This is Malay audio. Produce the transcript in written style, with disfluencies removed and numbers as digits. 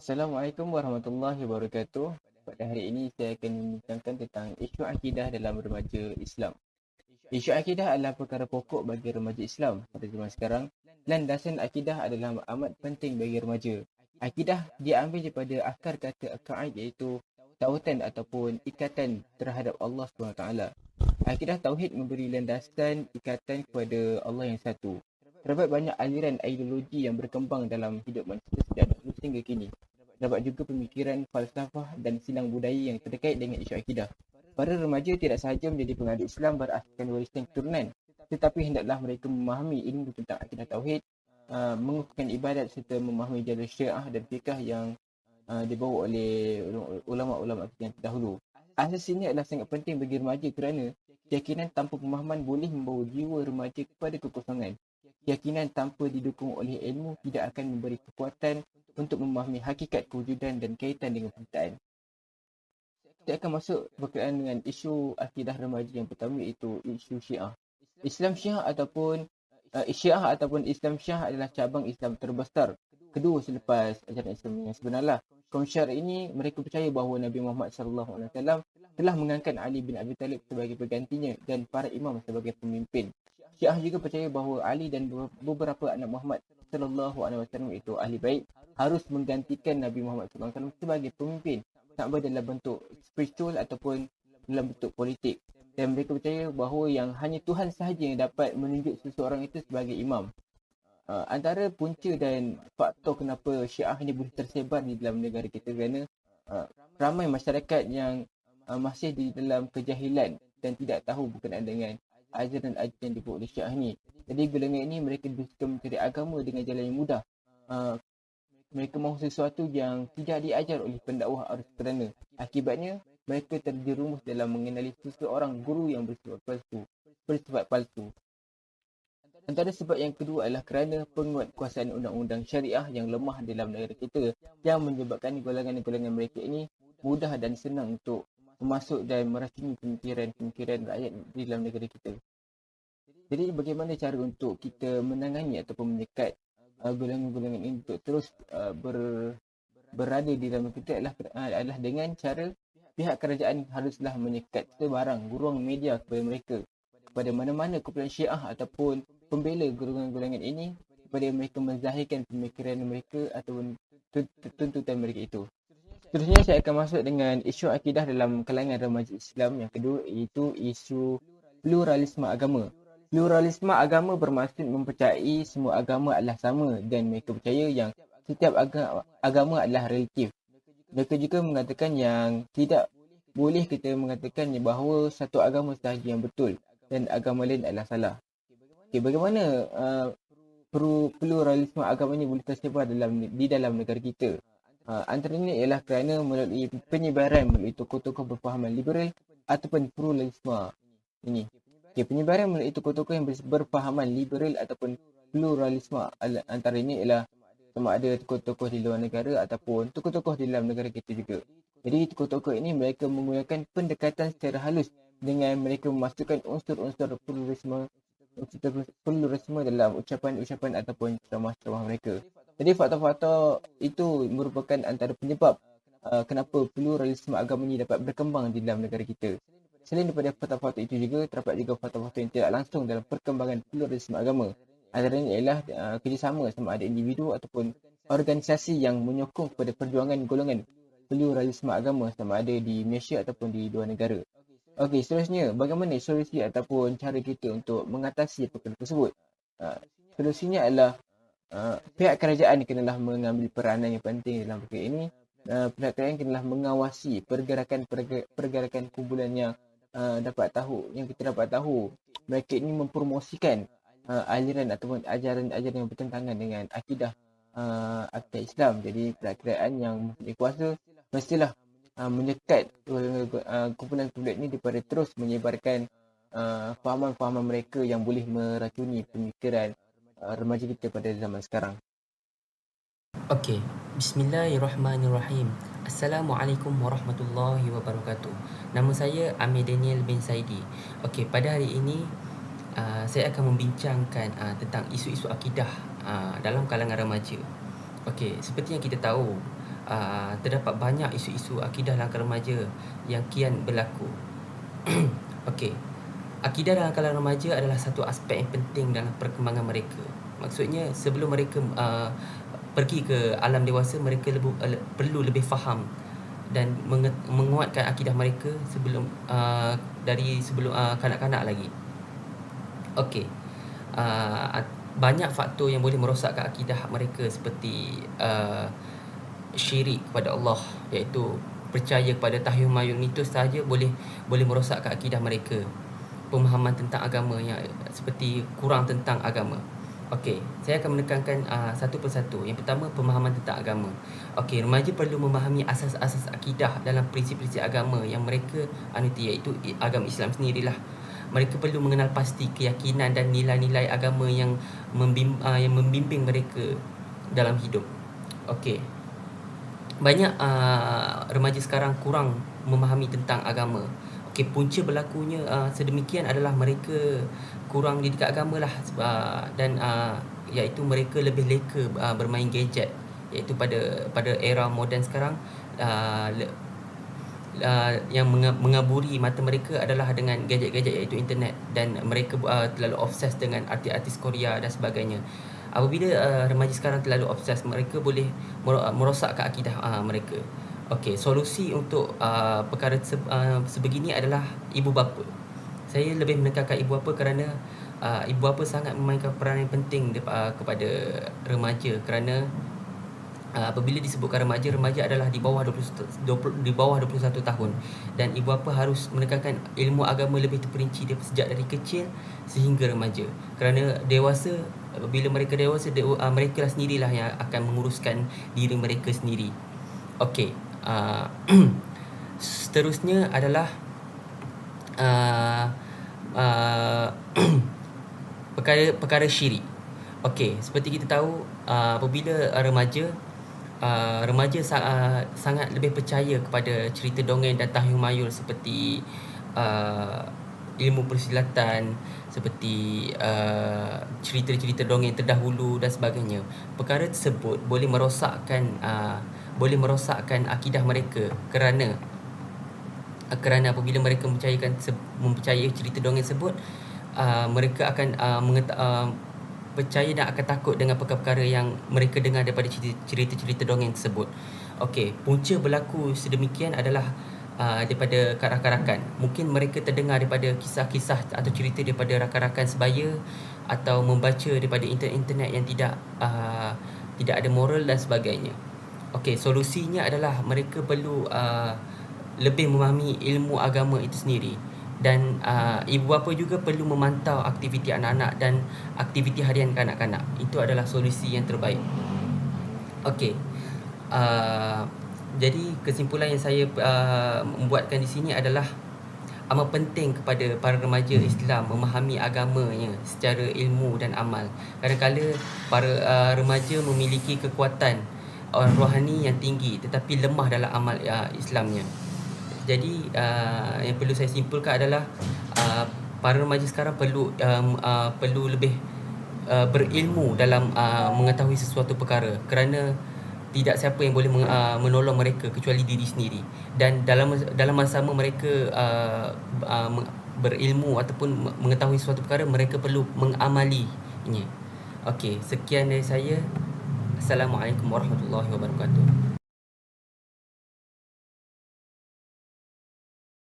Assalamualaikum warahmatullahi wabarakatuh. Pada hari ini saya akan membincangkan tentang isu akidah dalam remaja Islam. Isu akidah adalah perkara pokok bagi remaja Islam pada zaman sekarang. Landasan akidah adalah amat penting bagi remaja. Akidah diambil daripada akar kata aqaid iaitu tautan ataupun ikatan terhadap Allah SWT. Akidah tauhid memberi landasan ikatan kepada Allah yang satu. Terdapat banyak aliran ideologi yang berkembang dalam hidup manusia sejak dahulu sehingga kini. Terdapat juga pemikiran, falsafah dan silang budaya yang terkait dengan isu akidah. Para remaja tidak sahaja menjadi pengadu Islam berasaskan warisan keturunan, tetapi hendaklah mereka memahami ilmu tentang akidah tauhid, mengukuhkan ibadat serta memahami jalur syiah dan fiqh yang dibawa oleh ulama-ulama yang terdahulu. Asas ini adalah sangat penting bagi remaja kerana keyakinan tanpa pemahaman boleh membawa jiwa remaja kepada kekosongan. Keyakinan tanpa didukung oleh ilmu tidak akan memberi kekuatan untuk memahami hakikat kewujudan dan kaitan dengan penciptaan. Kita akan masuk berkaitan dengan isu akidah remaja yang pertama iaitu isu Syiah. Islam Syiah ataupun Islam Syiah adalah cabang Islam terbesar kedua selepas ajaran Islam yang sebenarlah. Kaum Syiah ini mereka percaya bahawa Nabi Muhammad SAW telah mengangkat Ali bin Abi Talib sebagai penggantinya dan para imam sebagai pemimpin. Syiah juga percaya bahawa Ali dan beberapa anak Muhammad SAW iaitu ahli bait harus menggantikan Nabi Muhammad SAW sebagai pemimpin, sama dalam bentuk spiritual ataupun dalam bentuk politik. Dan mereka percaya bahawa yang hanya Tuhan sahaja yang dapat menunjuk seseorang itu sebagai imam. Antara punca dan faktor kenapa Syiah ini boleh tersebar di dalam negara kita kerana ramai masyarakat yang masih di dalam kejahilan dan tidak tahu berkenaan dengan ajaran-ajaran yang dibawa oleh Syiah ini. Jadi golongan ini mereka suka mencari agama dengan jalan yang mudah. Mereka mahu sesuatu yang tidak diajar oleh pendakwah arus kerana akibatnya mereka terjerumus dalam mengenali seseorang guru yang bersifat palsu. Antara sebab yang kedua adalah kerana penguatkuasaan undang-undang syariah yang lemah dalam negara kita yang menyebabkan golongan-golongan mereka ini mudah dan senang untuk memasuk dan meracuni pemikiran rakyat di dalam negara kita. Jadi bagaimana cara untuk kita menangani ataupun menyekat golongan-golongan ini untuk terus berada di dalam kita adalah dengan cara pihak kerajaan haruslah menyekat sebarang ruang media kepada mereka, kepada mana-mana kumpulan Syiah ataupun pembela golongan-golongan ini, kepada mereka menzahirkan pemikiran mereka ataupun tuntutan mereka itu. Seterusnya saya akan masuk dengan isu akidah dalam kalangan remaja Islam yang kedua iaitu isu pluralisme agama. Pluralisme agama bermaksud mempercayai semua agama adalah sama dan mereka percaya yang setiap agama adalah relatif. Mereka juga mengatakan yang tidak boleh kita mengatakan bahawa satu agama sahaja yang betul dan agama lain adalah salah. Okay, bagaimana pluralisme agama ini boleh tersebar di dalam negara kita? Antaranya ialah kerana melalui penyebaran melalui tokoh-tokoh berfahaman liberal ataupun pluralisme ini. Okay, penyebaran melalui tokoh-tokoh yang berfahaman liberal ataupun pluralisme antaranya ialah sama ada tokoh-tokoh di luar negara ataupun tokoh-tokoh di dalam negara kita juga. Jadi tokoh-tokoh ini mereka menggunakan pendekatan secara halus dengan mereka memasukkan unsur-unsur pluralisme dalam ucapan-ucapan ataupun ceramah-ceramah mereka. Jadi faktor-faktor itu merupakan antara penyebab kenapa pluralisme agama ini dapat berkembang di dalam negara kita. Selain daripada faktor-faktor itu juga, terdapat juga faktor-faktor yang tidak langsung dalam perkembangan pluralisme agama. Antaranya ialah kerjasama sama ada individu ataupun organisasi yang menyokong kepada perjuangan golongan pluralisme agama sama ada di Malaysia ataupun di luar negara. Okey, seterusnya, bagaimana solusi ataupun cara kita untuk mengatasi perkara tersebut? Solusinya adalah pihak kerajaan kenalah mengambil peranan yang penting dalam perkara ini. Pihak kerajaan kenalah mengawasi pergerakan kumpulan yang kita dapat tahu mereka ini mempromosikan aliran ataupun ajaran-ajaran yang bertentangan dengan akidah Islam. Jadi pihak kerajaan yang mempunyai kuasa mestilah menyekat kumpulan-kumpulan ini daripada terus menyebarkan fahaman-fahaman mereka yang boleh meracuni pemikiran remaja kita pada zaman sekarang. Okey, bismillahirrahmanirrahim. Assalamualaikum warahmatullahi wabarakatuh. Nama saya Amir Daniel bin Saidi. Okey, pada hari ini saya akan membincangkan tentang isu-isu akidah dalam kalangan remaja. Okey, seperti yang kita tahu, terdapat banyak isu-isu akidah dalam kalangan remaja yang kian berlaku. Okey, akidah dalam kalangan remaja adalah satu aspek yang penting dalam perkembangan mereka. Maksudnya sebelum mereka pergi ke alam dewasa, mereka perlu lebih faham dan menguatkan akidah mereka sebelum kanak-kanak lagi. Okey, banyak faktor yang boleh merosakkan akidah mereka seperti syirik kepada Allah, iaitu percaya kepada tahyul mayul, itu sahaja boleh merosakkan akidah mereka. Pemahaman tentang agama yang seperti kurang tentang agama. Okey, saya akan menekankan satu persatu. Yang pertama, pemahaman tentang agama. Okey, remaja perlu memahami asas-asas akidah dalam prinsip-prinsip agama yang mereka anuti, iaitu agama Islam sendirilah. Mereka perlu mengenal pasti keyakinan dan nilai-nilai agama yang membimbing mereka dalam hidup. Okey, banyak remaja sekarang kurang memahami tentang agama. Okey, punca berlakunya sedemikian adalah mereka kurang dididik agama lah, dan iaitu mereka lebih leka bermain gadget, iaitu pada era moden sekarang. Yang mengaburi mata mereka adalah dengan gadget-gadget, iaitu internet, dan mereka terlalu obses dengan artis-artis Korea dan sebagainya. Apabila remaja sekarang terlalu obses, mereka boleh merosakkan akidah mereka. Okey, solusi untuk perkara sebegini adalah ibu bapa. Saya lebih menekankan ibu bapa kerana ibu bapa sangat memainkan peranan yang penting kepada remaja, kerana apabila disebutkan remaja adalah di bawah 21 tahun, dan ibu bapa harus menekankan ilmu agama lebih terperinci sejak dari kecil sehingga remaja. Kerana dewasa, bila mereka dewasa, mereka lah sendirilah yang akan menguruskan diri mereka sendiri. Okey, seterusnya adalah perkara syirik. Okey, seperti kita tahu, apabila remaja sangat lebih percaya kepada cerita dongeng dan tahyul mayul seperti ilmu persilatan, seperti cerita-cerita dongeng terdahulu dan sebagainya. Perkara tersebut boleh merosakkan akidah mereka, kerana apabila mereka mempercayai cerita dongeng tersebut, mereka akan percaya dan akan takut dengan perkara-perkara yang mereka dengar daripada cerita-cerita dongeng tersebut. Okey, punca berlaku sedemikian adalah daripada rakan-rakan. Mungkin mereka terdengar daripada kisah-kisah atau cerita daripada rakan-rakan sebaya, atau membaca daripada internet yang tidak ada moral dan sebagainya. Okey, solusinya adalah mereka perlu lebih memahami ilmu agama itu sendiri, dan ibu bapa juga perlu memantau aktiviti anak-anak dan aktiviti harian kanak-kanak. Itu adalah solusi yang terbaik. Okey, jadi kesimpulan yang saya membuatkan di sini adalah amat penting kepada para remaja Islam memahami agamanya secara ilmu dan amal. Kadang-kadang para remaja memiliki kekuatan rohani yang tinggi tetapi lemah dalam amal Islamnya. Jadi yang perlu saya simpulkan adalah para remaja sekarang perlu lebih berilmu dalam mengetahui sesuatu perkara, kerana tidak siapa yang boleh menolong mereka kecuali diri sendiri. Dan dalam masa sama mereka berilmu ataupun mengetahui sesuatu perkara, mereka perlu mengamalinya. Okey, sekian dari saya. Assalamualaikum warahmatullahi wabarakatuh.